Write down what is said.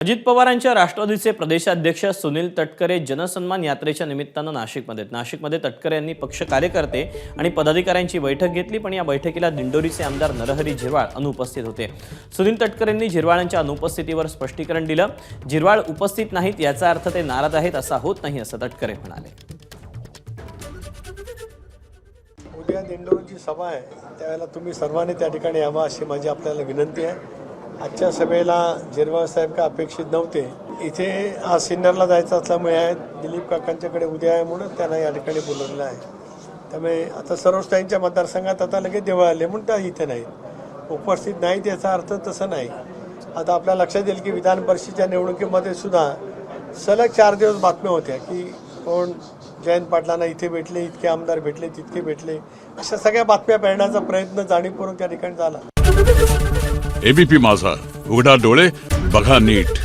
अजित पवारांच्या राष्ट्रवादीचे प्रदेशाध्यक्ष सुनील तटकरे जनसन्मान यात्रेच्या निमित्तानं नाशिकमध्ये तटकरे यांनी पक्ष कार्यकर्ते आणि पदाधिकाऱ्यांची बैठक घेतली, पण या बैठकीला दिंडोरीचे आमदार नरहरी झिरवाळ अनुपस्थित होते। सुनील तटकरेंनी झिरवाळांच्या अनुपस्थितीवर स्पष्टीकरण दिलं। झिरवाळ उपस्थित नाहीत याचा अर्थ ते नाराज आहेत असा होत नाही असं तटकरे म्हणाले। उद्या दिंडोरीची सभा आहे, त्यावेळेला तुम्ही सर्वांनी त्या ठिकाणी यावं अशी माझी आपल्याला विनंती आहे। आजच्या सभेला झिरवाळ साहेब का अपेक्षित नव्हते। इथे आज सिन्नरला जायचं असल्यामुळे दिलीप काकांच्याकडे उद्या आहे म्हणून त्यांना या ठिकाणी बोलवलेलं आहे। त्यामुळे आता सर्वोच्चांच्या मतदारसंघात आता लगेच देवळाले म्हणून त्या इथे नाहीत, उपस्थित नाहीत याचा अर्थ तसं नाही। आता आपल्या लक्षात येईल की विधान परिषदेच्या निवडणुकीमध्ये सुद्धा सलग 4 दिवस बातम्या होत्या की कोण जयंत पाटलांना इथे भेटले, इतके आमदार भेटले, तितके भेटले, अशा सगळ्या बातम्या पेरण्याचा प्रयत्न जाणीवपूर्वक त्या ठिकाणी झाला। एबीपी माझा, उघडा डोळे बघा नीट।